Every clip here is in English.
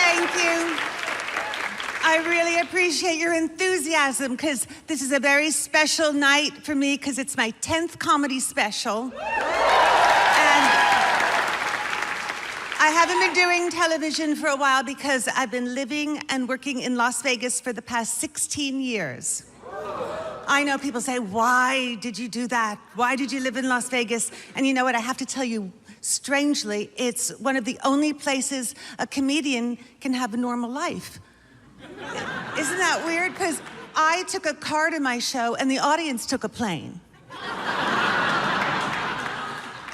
Thank you. I really appreciate your enthusiasm because this is a very special night for me because it's my 10th comedy special. And I haven't been doing television for a while because I've been living and working in Las Vegas for the past 16 years. I know people say, why did you do that? Why did you live in Las Vegas? And you know what, I have to tell you, strangely, it's one of the only places a comedian can have a normal life. Isn't that weird? Because I took a car to my show and the audience took a plane.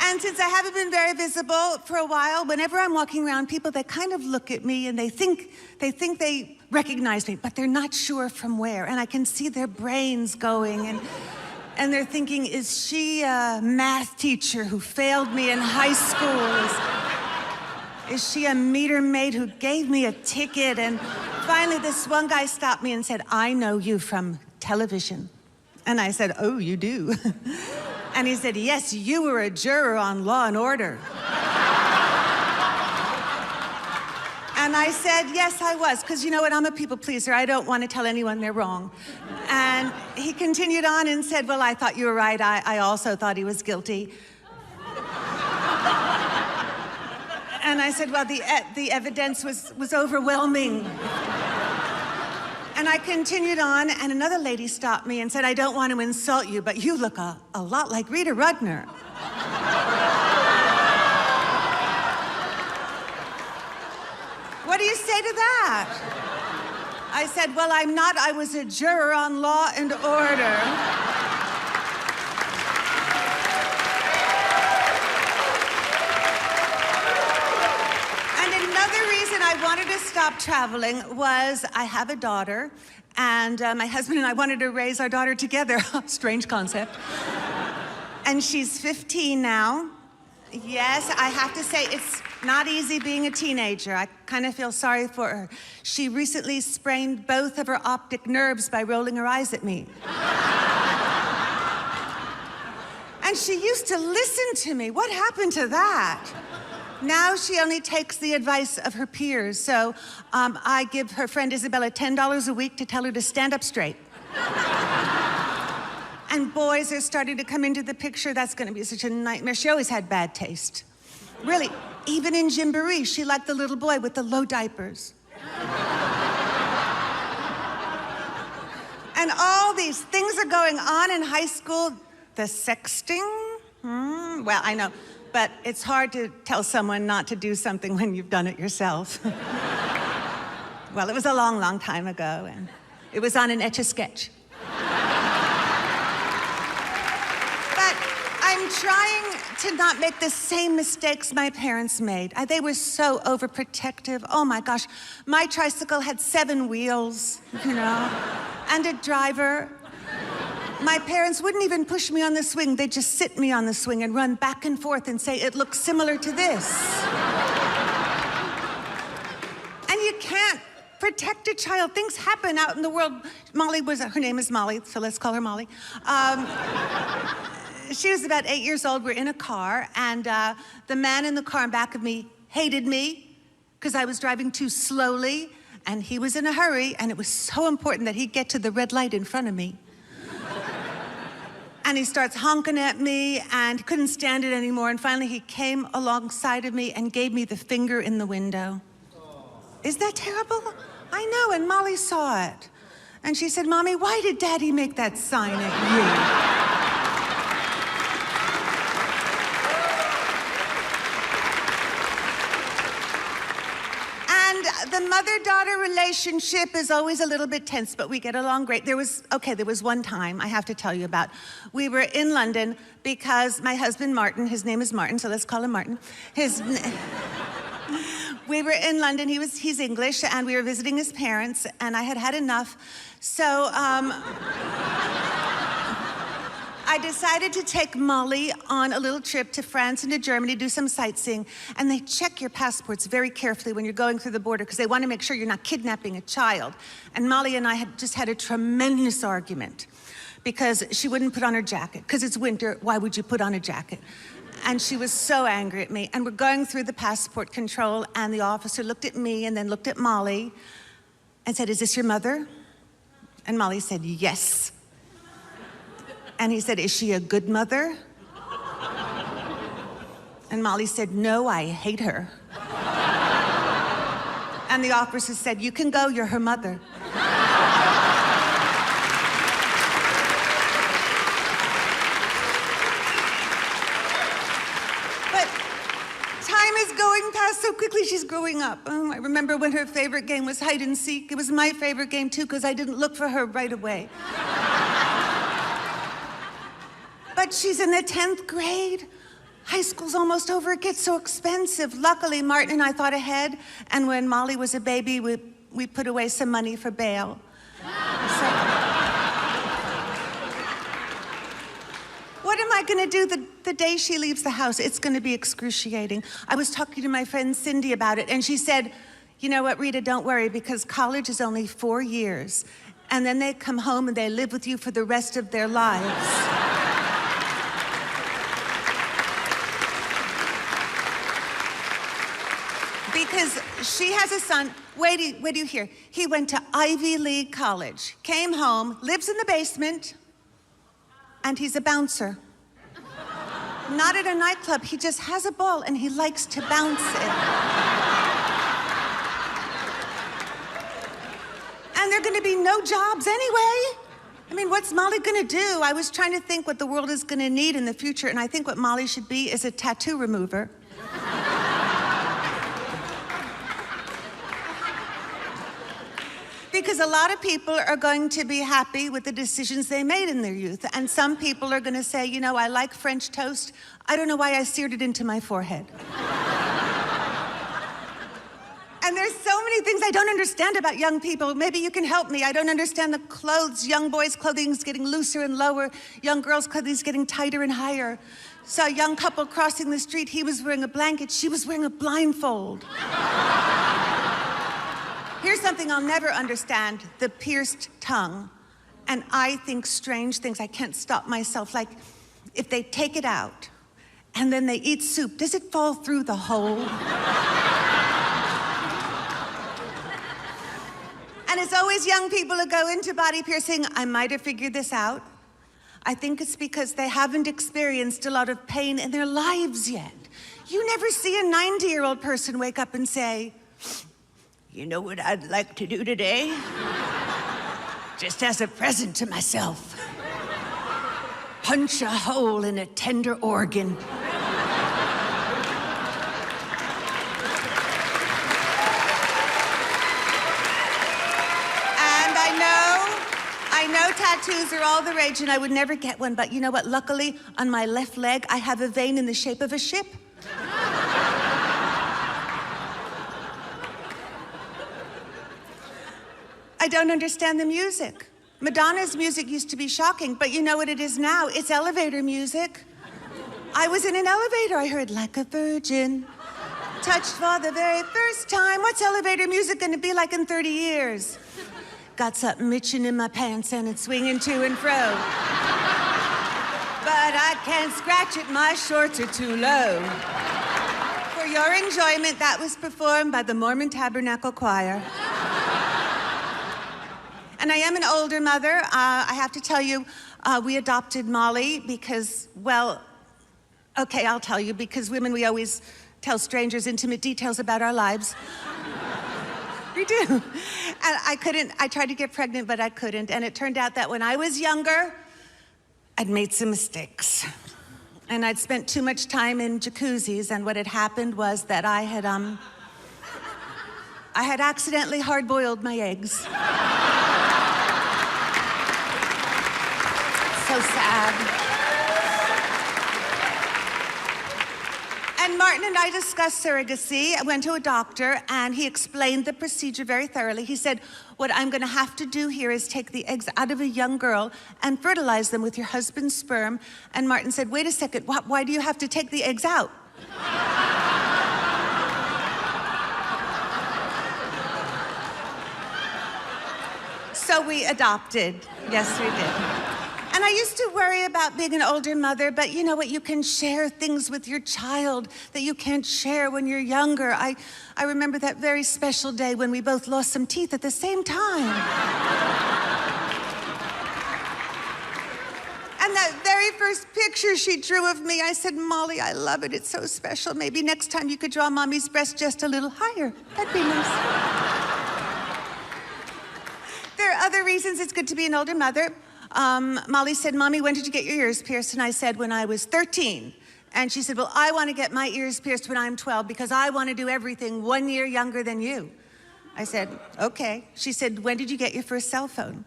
And since I haven't been very visible for a while, whenever I'm walking around, people, they kind of look at me and they think they recognize me, but they're not sure from where. And I can see their brains going and they're thinking, is she a math teacher who failed me in high school? Is she a meter maid who gave me a ticket? And finally, this one guy stopped me and said, I know you from television. And I said, oh, you do? And he said, yes, you were a juror on Law and Order. And I said, yes, I was, because you know what, I'm a people pleaser. I don't want to tell anyone they're wrong. And he continued on and said, well, I thought you were right. I also thought he was guilty. And I said, well, the evidence was overwhelming. And I continued on, and another lady stopped me and said, I don't want to insult you, but you look a lot like Rita Rudner. What do you say to that? I said, well, I'm not. I was a juror on Law and Order. I wanted to stop traveling was I have a daughter, and my husband and I wanted to raise our daughter together. Strange concept. And she's 15 now. Yes, I have to say, it's not easy being a teenager. I kind of feel sorry for her. She recently sprained both of her optic nerves by rolling her eyes at me. And she used to listen to me. What happened to that? Now she only takes the advice of her peers. So I give her friend Isabella $10 a week to tell her to stand up straight. And boys are starting to come into the picture. That's going to be such a nightmare. She always had bad taste. Really, even in Gymboree, she liked the little boy with the low diapers. And all these things are going on in high school. The sexting? Well, I know. But it's hard to tell someone not to do something when you've done it yourself. Well, it was a long, long time ago, and it was on an Etch-a-Sketch. But I'm trying to not make the same mistakes my parents made. They were so overprotective. Oh my gosh, my tricycle had 7 wheels, you know, and a driver. My parents wouldn't even push me on the swing. They'd just sit me on the swing and run back and forth and say, it looks similar to this. And you can't protect a child. Things happen out in the world. Her name is Molly, so let's call her Molly. She was about 8 years old. We're in a car, and the man in the car in back of me hated me because I was driving too slowly, and he was in a hurry, and it was so important that he get to the red light in front of me. And he starts honking at me and couldn't stand it anymore. And finally he came alongside of me and gave me the finger in the window. Is that terrible? I know, and Molly saw it. And she said, Mommy, why did Daddy make that sign at you? The mother-daughter relationship is always a little bit tense, but we get along great. There was one time I have to tell you about. We were in London because my husband, Martin, his name is Martin, so let's call him Martin. We were in London, he's English, and we were visiting his parents, and I had had enough. So, I decided to take Molly on a little trip to France and to Germany, do some sightseeing, and they check your passports very carefully when you're going through the border because they want to make sure you're not kidnapping a child. And Molly and I had just had a tremendous argument because she wouldn't put on her jacket because it's winter. Why would you put on a jacket? And she was so angry at me. And we're going through the passport control, and the officer looked at me and then looked at Molly and said, "Is this your mother?" And Molly said, "Yes." And he said, "Is she a good mother?" And Molly said, "No, I hate her." And the officer said, "You can go, you're her mother." But time is going past so quickly, she's growing up. I remember when her favorite game was hide and seek. It was my favorite game too, because I didn't look for her right away. But she's in the 10th grade. High school's almost over. It gets so expensive. Luckily, Martin and I thought ahead, and when Molly was a baby, we put away some money for bail. What am I gonna do the day she leaves the house? It's gonna be excruciating. I was talking to my friend Cindy about it, and she said, "You know what, Rita, don't worry, because college is only 4 years, and then they come home and they live with you for the rest of their lives." Because she has a son, wait do you hear? He went to Ivy League college, came home, lives in the basement, and he's a bouncer. Not at a nightclub, he just has a ball and he likes to bounce it. And there are gonna be no jobs anyway. I mean, what's Molly gonna do? I was trying to think what the world is gonna need in the future, and I think what Molly should be is a tattoo remover. Because a lot of people are going to be happy with the decisions they made in their youth. And some people are gonna say, you know, I like French toast. I don't know why I seared it into my forehead. And there's so many things I don't understand about young people. Maybe you can help me. I don't understand the clothes. Young boys' clothing is getting looser and lower. Young girls' clothing is getting tighter and higher. Saw a young couple crossing the street. He was wearing a blanket. She was wearing a blindfold. Here's something I'll never understand, the pierced tongue. And I think strange things. I can't stop myself. Like, if they take it out and then they eat soup, does it fall through the hole? And it's always young people who go into body piercing. I might have figured this out. I think it's because they haven't experienced a lot of pain in their lives yet. You never see a 90-year-old person wake up and say, "You know what I'd like to do today? Just as a present to myself. Punch a hole in a tender organ." And I know tattoos are all the rage, and I would never get one, but you know what? Luckily, on my left leg, I have a vein in the shape of a ship. I don't understand the music. Madonna's music used to be shocking, but you know what it is now? It's elevator music. I was in an elevator, I heard "Like a Virgin, touched for the very first time." What's elevator music gonna be like in 30 years? Got something itching in my pants and it's swinging to and fro. But I can't scratch it, my shorts are too low. For your enjoyment, that was performed by the Mormon Tabernacle Choir. And I am an older mother. I have to tell you, we adopted Molly because, well, okay, I'll tell you, because women, we always tell strangers intimate details about our lives. We do. And I tried to get pregnant, but I couldn't. And it turned out that when I was younger, I'd made some mistakes. And I'd spent too much time in jacuzzis, and what had happened was that I had accidentally hard-boiled my eggs. So sad. And Martin and I discussed surrogacy. I went to a doctor and he explained the procedure very thoroughly. He said, "What I'm gonna have to do here is take the eggs out of a young girl and fertilize them with your husband's sperm." And Martin said, "Wait a second, why do you have to take the eggs out?" So we adopted. Yes, we did. And And I used to worry about being an older mother, but you know what? You can share things with your child that you can't share when you're younger. I remember that very special day when we both lost some teeth at the same time. And that very first picture she drew of me, I said, Molly, I love it. It's so special. Maybe next time you could draw Mommy's breast just a little higher. That'd be nice. There are other reasons it's good to be an older mother. Molly said, Mommy, when did you get your ears pierced? And I said, when I was 13. And she said, well, I want to get my ears pierced when I'm 12 because I want to do everything 1 year younger than you. I said, okay. She said, when did you get your first cell phone?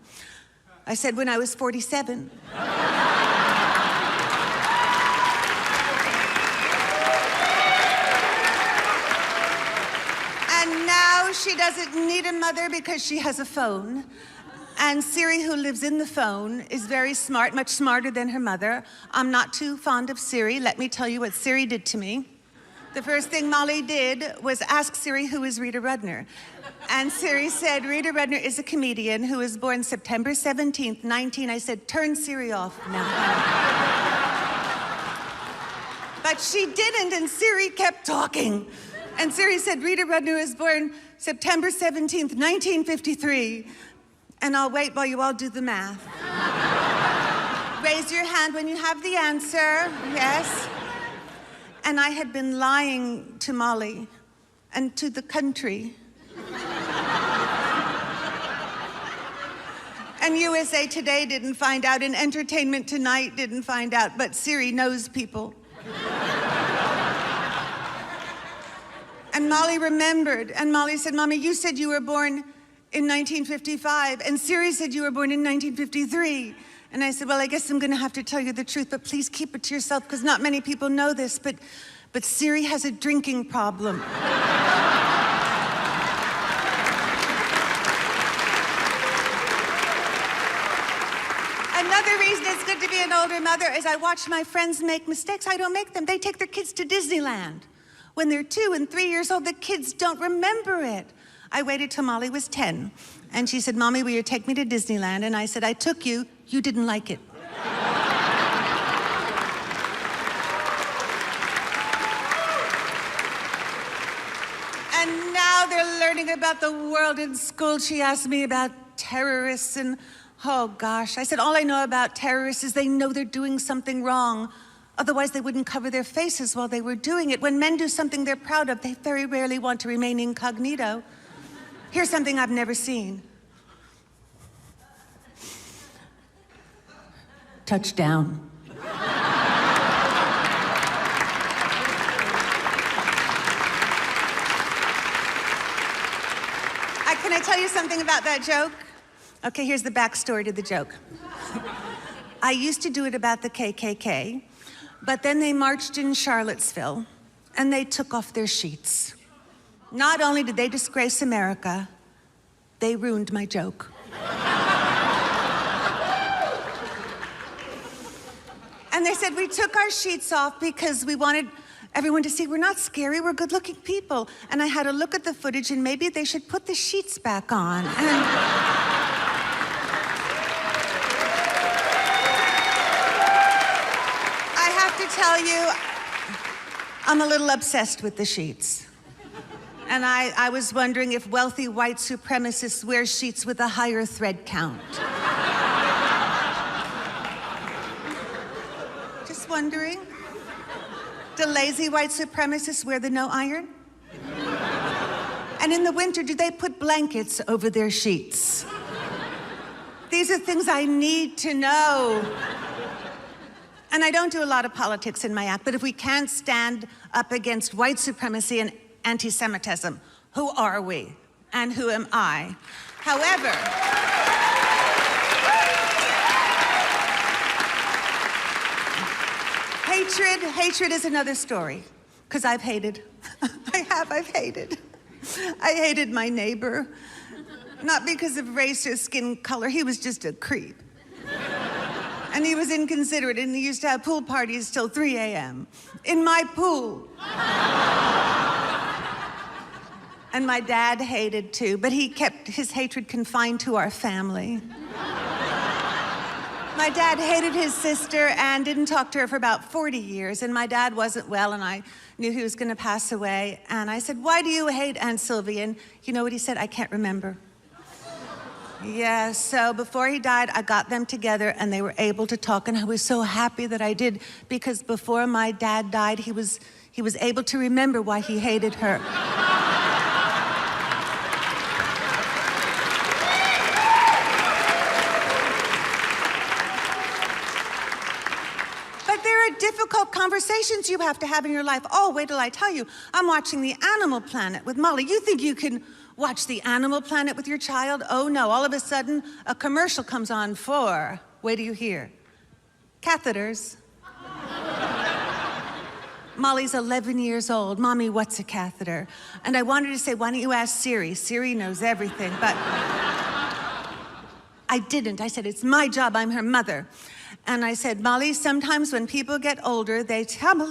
I said, when I was 47. And now she doesn't need a mother because she has a phone. And Siri, who lives in the phone, is very smart, much smarter than her mother. I'm not too fond of Siri. Let me tell you what Siri did to me. The first thing Molly did was ask Siri who is Rita Rudner. And Siri said, Rita Rudner is a comedian who was born September 17th, 19. I said, turn Siri off now. But she didn't, and Siri kept talking. And Siri said, Rita Rudner was born September 17th, 1953. And I'll wait while you all do the math. Raise your hand when you have the answer. Yes. And I had been lying to Molly and to the country. And USA Today didn't find out, and Entertainment Tonight didn't find out, but Siri knows people. And Molly remembered, and Molly said, Mommy, you said you were born in 1955, and Siri said you were born in 1953. And I said, well, I guess I'm gonna have to tell you the truth, but please keep it to yourself, because not many people know this, but Siri has a drinking problem. Another reason it's good to be an older mother is I watch my friends make mistakes. I don't make them. They take their kids to Disneyland. When they're 2 and 3 years old, the kids don't remember it. I waited till Molly was 10, and she said, Mommy, will you take me to Disneyland? And I said, I took you, you didn't like it. And now they're learning about the world in school. She asked me about terrorists, and oh gosh. I said, all I know about terrorists is they know they're doing something wrong. Otherwise, they wouldn't cover their faces while they were doing it. When men do something they're proud of, they very rarely want to remain incognito. Here's something I've never seen. Touchdown. Can I tell you something about that joke? Okay, here's the backstory to the joke. I used to do it about the KKK, but then they marched in Charlottesville, and they took off their sheets. Not only did they disgrace America, they ruined my joke. And they said we took our sheets off because we wanted everyone to see we're not scary, we're good-looking people. And I had a look at the footage, and maybe they should put the sheets back on. And I have to tell you, I'm a little obsessed with the sheets. And I was wondering if wealthy white supremacists wear sheets with a higher thread count. Just wondering. Do lazy white supremacists wear the no iron? And in the winter, do they put blankets over their sheets? These are things I need to know. And I don't do a lot of politics in my act, but if we can't stand up against white supremacy and anti-Semitism, who are we? And who am I? However, hatred is another story, because I've hated. I've hated. I hated my neighbor, not because of race or skin color, he was just a creep. And he was inconsiderate, and he used to have pool parties till 3 a.m. in my pool. And my dad hated too, but he kept his hatred confined to our family. My dad hated his sister and didn't talk to her for about 40 years. And my dad wasn't well, and I knew he was going to pass away. And I said, "Why do you hate Aunt Sylvie?" And you know what he said? "I can't remember." Yeah, so before he died, I got them together, and they were able to talk. And I was so happy that I did, because before my dad died, he was able to remember why he hated her. There are difficult conversations you have to have in your life. Oh, wait till I tell you. I'm watching the Animal Planet with Molly. You think you can watch the Animal Planet with your child? Oh no, all of a sudden a commercial comes on for, wait till you hear, catheters. Molly's 11 years old. "Mommy, what's a catheter?" And I wanted to say, "Why don't you ask Siri? Siri knows everything," but I didn't. I said, "It's my job, I'm her mother." And I said, "Molly, sometimes when people get older, they didn't come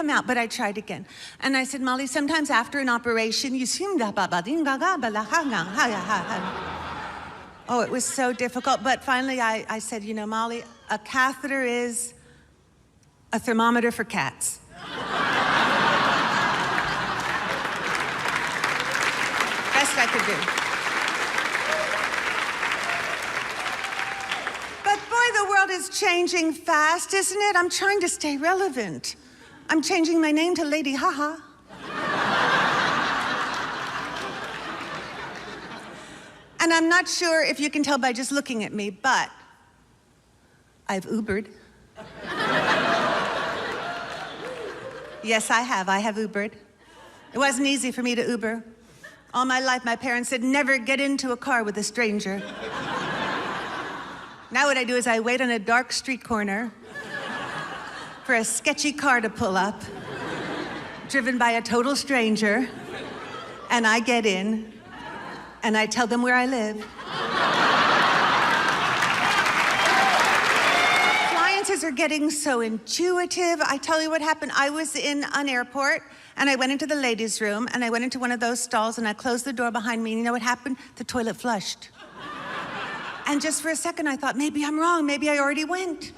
out, but I tried again. And I said, "Molly, sometimes after an operation, you seem to Oh, it was so difficult. But finally, I said, "You know, Molly, a catheter is a thermometer for cats." Best I could do. The world is changing fast, isn't it? I'm trying to stay relevant. I'm changing my name to Lady Haha. And I'm not sure if you can tell by just looking at me, but I've Ubered. Yes, I have Ubered. It wasn't easy for me to Uber. All my life, my parents said, "Never get into a car with a stranger." Now what I do is I wait on a dark street corner for a sketchy car to pull up, driven by a total stranger, and I get in, and I tell them where I live. Appliances are getting so intuitive. I tell you what happened. I was in an airport, and I went into the ladies' room, and I went into one of those stalls, and I closed the door behind me, and you know what happened? The toilet flushed. And just for a second, I thought, maybe I'm wrong. Maybe I already went.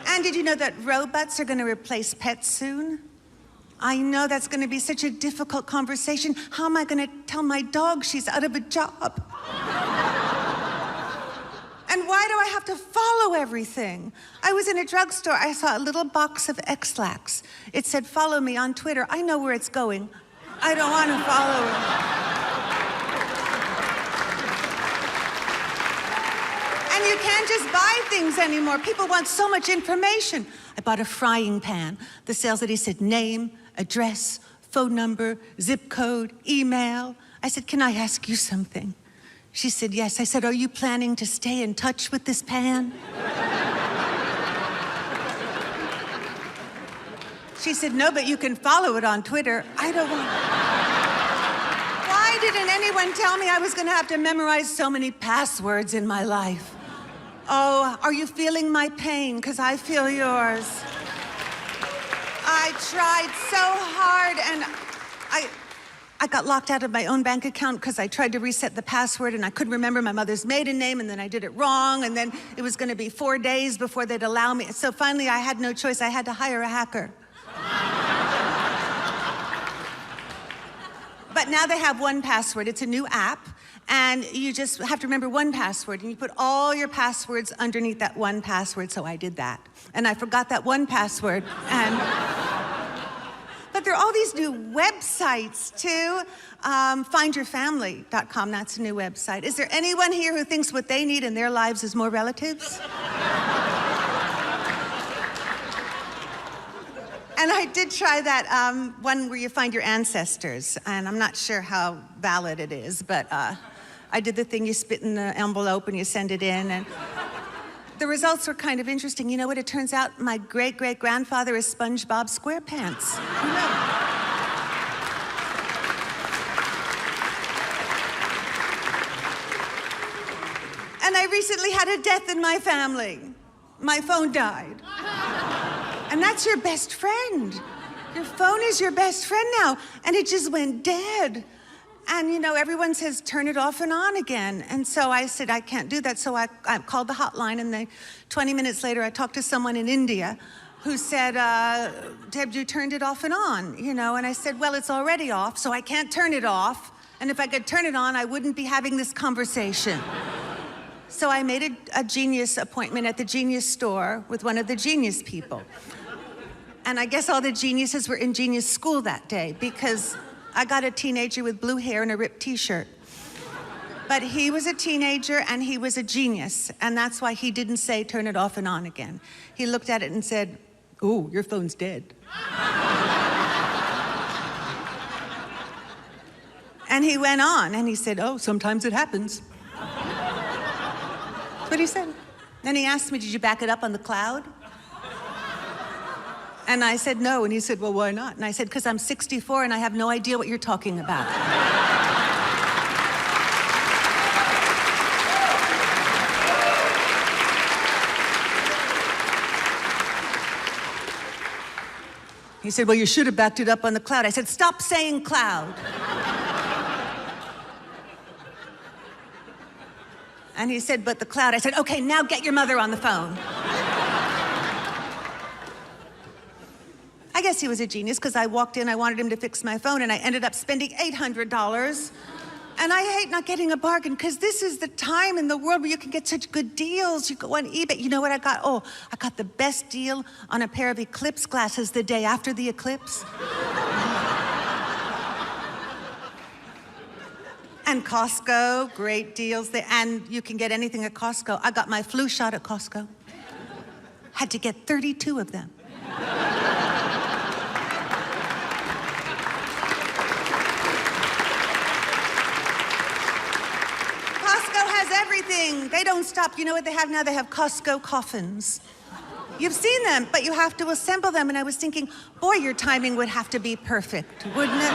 And did you know that robots are going to replace pets soon? I know that's going to be such a difficult conversation. How am I going to tell my dog she's out of a job? And why do I have to follow everything? I was in a drugstore. I saw a little box of X-Lax. It said, "Follow me on Twitter." I know where it's going. I don't want to follow her. And you can't just buy things anymore. People want so much information. I bought a frying pan. The sales lady said name, address, phone number, zip code, email. I said, "Can I ask you something?" She said, "Yes." I said, "Are you planning to stay in touch with this pan?" She said, "No, but you can follow it on Twitter." I don't want... Why didn't anyone tell me I was going to have to memorize so many passwords in my life? Oh, are you feeling my pain? Because I feel yours. I tried so hard, and I got locked out of my own bank account because I tried to reset the password, and I couldn't remember my mother's maiden name, and then I did it wrong, and then it was going to be 4 days before they'd allow me. So finally, I had no choice. I had to hire a hacker. But now they have 1Password. It's a new app, and you just have to remember 1Password, and you put all your passwords underneath that 1Password. So I did that, and I forgot that 1Password, and... But there are all these new websites, too. Findyourfamily.com, that's a new website. Is there anyone here who thinks what they need in their lives is more relatives? And I did try that one where you find your ancestors, and I'm not sure how valid it is, but I did the thing, you spit in the envelope and you send it in, and the results were kind of interesting. You know what? It turns out my great-great-grandfather is SpongeBob SquarePants. Who knew? And I recently had a death in my family. My phone died. And that's your best friend. Your phone is your best friend now. And it just went dead. And everyone says, turn it off and on again. And so I said, I can't do that. So I called the hotline, and 20 minutes later, I talked to someone in India who said, Deb, you turned it off and on, And I said, well, it's already off, so I can't turn it off. And if I could turn it on, I wouldn't be having this conversation. So I made a Genius appointment at the Genius store with one of the Genius people. And I guess all the geniuses were in Genius school that day, because I got a teenager with blue hair and a ripped t-shirt. But he was a teenager and he was a genius, and that's why he didn't say turn it off and on again. He looked at it and said, "Ooh, your phone's dead." And he went on and he said, "Oh, sometimes it happens." That's what he said. Then he asked me, "Did you back it up on the cloud?" And I said, "No." And he said, "Well, why not?" And I said, "Because I'm 64 and I have no idea what you're talking about." He said, "Well, you should have backed it up on the cloud." I said, "Stop saying cloud." And he said, "But the cloud." I said, "Okay, now get your mother on the phone." I guess he was a genius, because I walked in, I wanted him to fix my phone, and I ended up spending $800. And I hate not getting a bargain, because this is the time in the world where you can get such good deals. You go on eBay. You know what I got? Oh, I got the best deal on a pair of Eclipse glasses the day after the eclipse. And Costco, great deals there. And you can get anything at Costco. I got my flu shot at Costco. Had to get 32 of them. Everything. They don't stop. You know what they have now? They have Costco coffins. You've seen them, but you have to assemble them. And I was thinking, boy, your timing would have to be perfect, wouldn't it?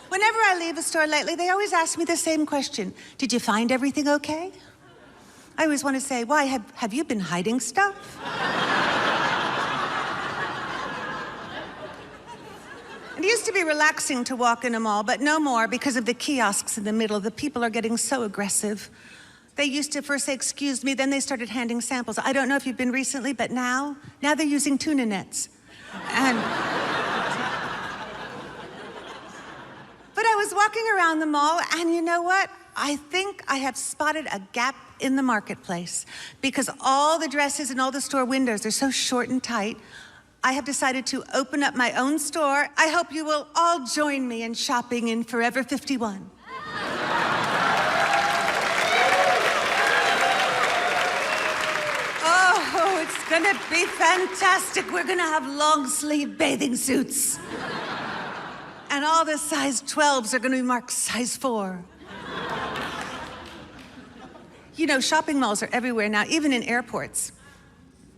Whenever I leave a store lately, they always ask me the same question. Did you find everything okay? I always want to say, why, have you been hiding stuff? It used to be relaxing to walk in a mall, but no more because of the kiosks in the middle. The people are getting so aggressive. They used to first say, "Excuse me," then they started handing samples. I don't know if you've been recently, but now they're using tuna nets. And but I was walking around the mall, and you know what? I think I have spotted a gap in the marketplace, because all the dresses and all the store windows are so short and tight. I have decided to open up my own store. I hope you will all join me in shopping in Forever 51. Oh, it's gonna be fantastic. We're gonna have long sleeve bathing suits. And all the size 12s are gonna be marked size 4. Shopping malls are everywhere now, even in airports.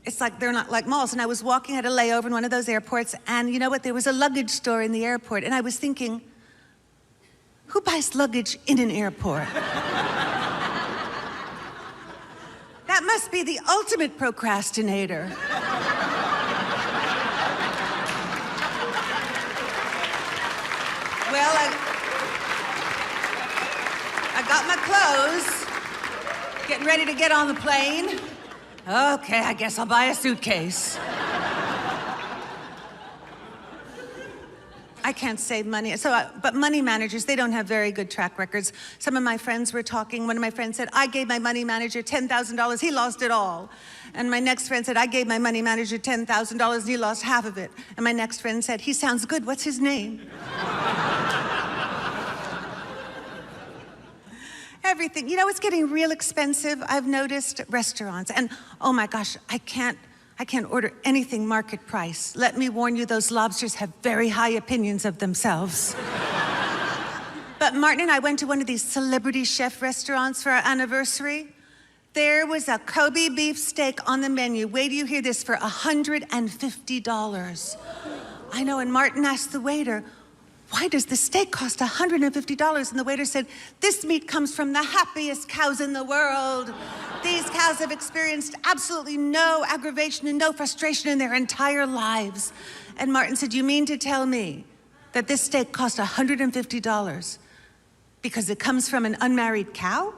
It's like they're not like malls. And I was walking at a layover in one of those airports, and you know what? There was a luggage store in the airport, and I was thinking, who buys luggage in an airport? That must be the ultimate procrastinator. Well, I got my clothes, getting ready to get on the plane. Okay, I guess I'll buy a suitcase. I can't save money. But money managers, they don't have very good track records. Some of my friends were talking. One of my friends said, "I gave my money manager $10,000, he lost it all." And my next friend said, "I gave my money manager $10,000 and he lost half of it." And my next friend said, "He sounds good, what's his name?" Everything. It's getting real expensive. I've noticed restaurants, and oh my gosh, I can't order anything market price. Let me warn you, those lobsters have very high opinions of themselves. But Martin and I went to one of these celebrity chef restaurants for our anniversary. There was a Kobe beef steak on the menu. Wait till you hear this, for $150. I know, and Martin asked the waiter, why does this steak cost $150? And the waiter said, this meat comes from the happiest cows in the world. These cows have experienced absolutely no aggravation and no frustration in their entire lives. And Martin said, you mean to tell me that this steak cost $150 because it comes from an unmarried cow?